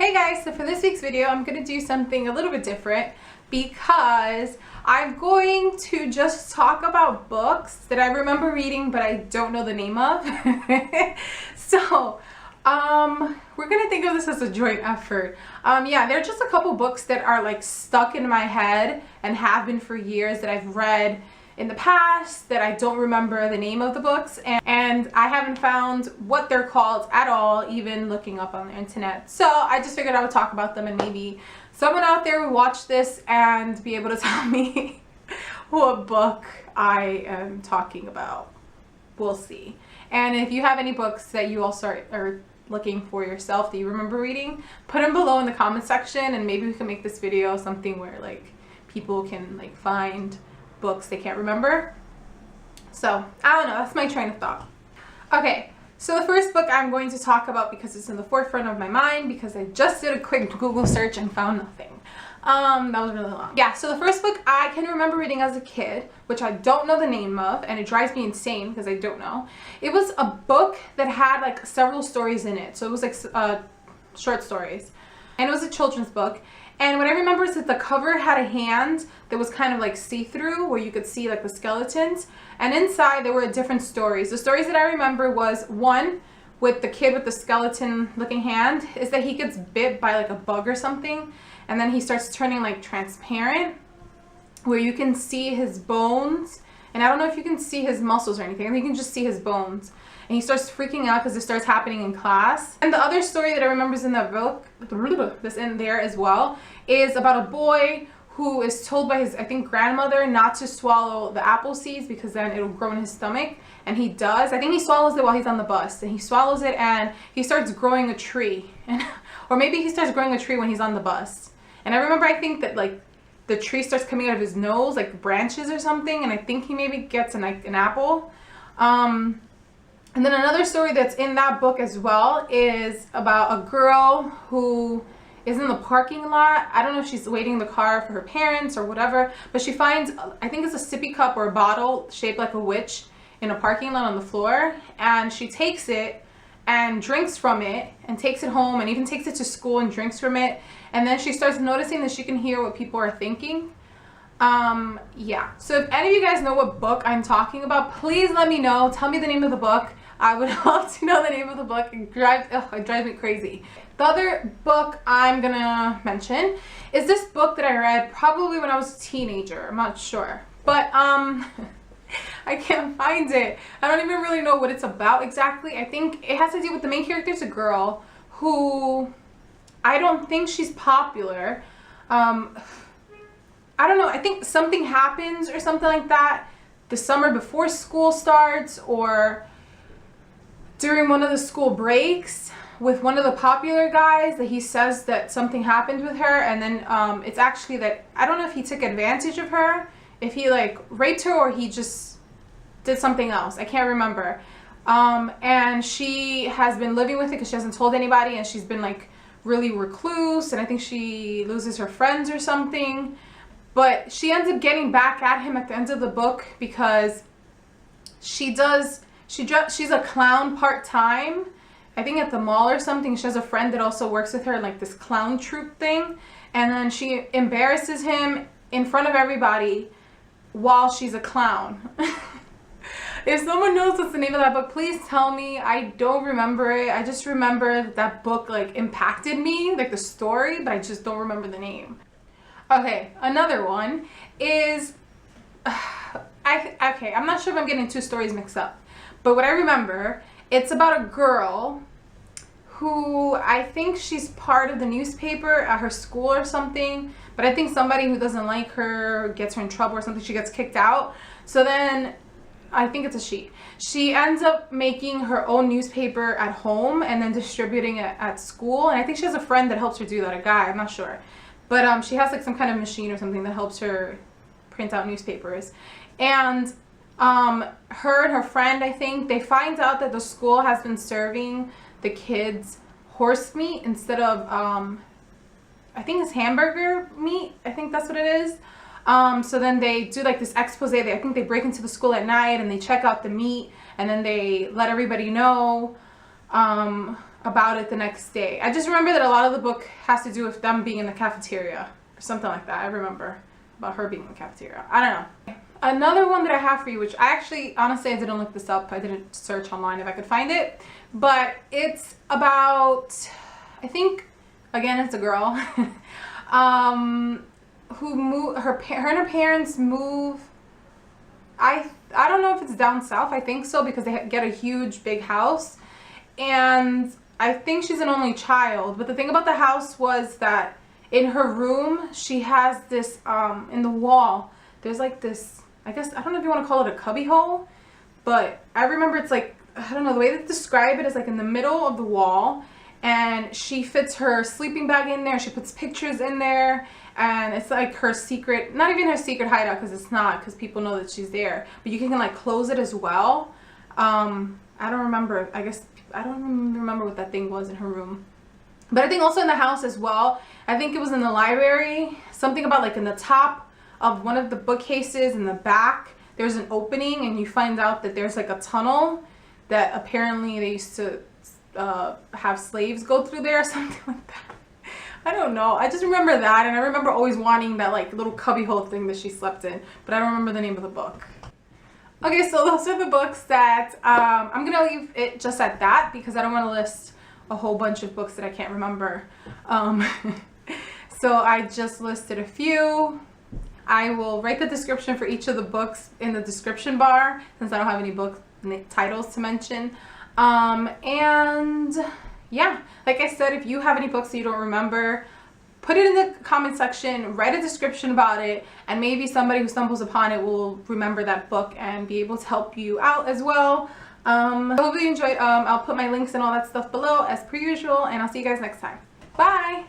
Hey guys, so for this week's video, I'm going to do something a little bit different because I'm going to just talk about books that I remember reading but I don't know the name of. So, we're going to think of this as a joint effort. Yeah, there are just a couple books that are like stuck in my head and have been for years that I've read in the past that I don't remember the name of the books, and I haven't found what they're called at all, even looking up on the internet. So I just figured I would talk about them and maybe someone out there will watch this and be able to tell me what book I am talking about. We'll see. And if you have any books that you also are looking for yourself that you remember reading, put them below in the comment section and maybe we can make this video something where like people can like find books they can't remember. So I don't know, that's my train of thought. Okay, so the first book I'm going to talk about, because it's in the forefront of my mind, because I just did a quick Google search and found nothing. That was really long. Yeah, so the first book I can remember reading as a kid, which I don't know the name of, and it drives me insane because I don't know. It was a book that had like several stories in it. So it was like short stories. And it was a children's book. And what I remember is that the cover had a hand that was kind of like see-through, where you could see like the skeletons. And inside there were different stories. The stories that I remember was one with the kid with the skeleton looking hand is that he gets bit by like a bug or something. And then he starts turning like transparent, where you can see his bones. And I don't know if you can see his muscles or anything. I think you can just see his bones. And he starts freaking out because it starts happening in class. And the other story that I remember is in that book, that's in there as well, is about a boy who is told by his, I think, grandmother not to swallow the apple seeds because then it'll grow in his stomach. And he does. I think he swallows it while he's on the bus. And he swallows it and he starts growing a tree. Or maybe he starts growing a tree when he's on the bus. And I remember, I think that like the tree starts coming out of his nose, like branches or something. And I think he maybe gets an apple. And then another story that's in that book as well is about a girl who is in the parking lot. I don't know if she's waiting in the car for her parents or whatever, but she finds, I think it's a sippy cup or a bottle shaped like a witch in a parking lot on the floor. And she takes it and drinks from it and takes it home and even takes it to school and drinks from it. And then she starts noticing that she can hear what people are thinking. Yeah. So if any of you guys know what book I'm talking about, please let me know. Tell me the name of the book. I would love to know the name of the book. It drives me crazy. The other book I'm gonna mention is this book that I read probably when I was a teenager. I'm not sure, but I can't find it. I don't even really know what it's about exactly. I think it has to do with the main character is a girl who I don't think she's popular. I don't know. I think something happens or something like that the summer before school starts, or during one of the school breaks with one of the popular guys, that he says that something happened with her, and then it's actually that, I don't know if he took advantage of her, if he like raped her or he just did something else. I can't remember. And she has been living with it because she hasn't told anybody, and she's been like really recluse, and I think she loses her friends or something. But she ends up getting back at him at the end of the book because she's a clown part-time, I think at the mall or something. She has a friend that also works with her in like this clown troupe thing. And then she embarrasses him in front of everybody while she's a clown. If someone knows what's the name of that book, please tell me. I don't remember it. I just remember that book like impacted me, like the story, but I just don't remember the name. Okay, another one is, okay, I'm not sure if I'm getting two stories mixed up. But what I remember, it's about a girl who I think she's part of the newspaper at her school or something. But I think somebody who doesn't like her gets her in trouble or something. She gets kicked out. So then, I think it's a she. She ends up making her own newspaper at home and then distributing it at school. And I think she has a friend that helps her do that, a guy, I'm not sure. But she has like some kind of machine or something that helps her print out newspapers. And her and her friend, I think, they find out that the school has been serving the kids horse meat instead of, I think it's hamburger meat. I think that's what it is. So then they do like this expose. I think they break into the school at night and they check out the meat, and then they let everybody know. about it the next day. I just remember that a lot of the book has to do with them being in the cafeteria or something like that. I remember about her being in the cafeteria. I don't know. Another one that I have for you, which I actually, honestly, I didn't look this up. I didn't search online if I could find it. But it's about, I think, again, it's a girl who moved, her and her parents move. I don't know if it's down south. I think so, because they get a huge, big house. And I think she's an only child. But the thing about the house was that in her room, she has this, in the wall, there's like this, I guess, I don't know if you want to call it a cubby hole, but I remember it's like, I don't know, the way they describe it is like in the middle of the wall, and she fits her sleeping bag in there, she puts pictures in there, and it's like her secret, not even her secret hideout, because it's not, because people know that she's there, but you can like close it as well. I don't remember, I guess, I don't even remember what that thing was in her room. But I think also in the house as well, I think it was in the library, something about like in the top of one of the bookcases in the back, there's an opening, and you find out that there's like a tunnel that apparently they used to have slaves go through there or something like that. I don't know. I just remember that, and I remember always wanting that like little cubbyhole thing that she slept in, but I don't remember the name of the book. Okay, so those are the books that I'm gonna leave it just at that, because I don't want to list a whole bunch of books that I can't remember. So I just listed a few. I will write the description for each of the books in the description bar, since I don't have any book titles to mention. And yeah, like I said, if you have any books that you don't remember, put it in the comment section, write a description about it, and maybe somebody who stumbles upon it will remember that book and be able to help you out as well. I hope you enjoyed. I'll put my links and all that stuff below as per usual, and I'll see you guys next time. Bye!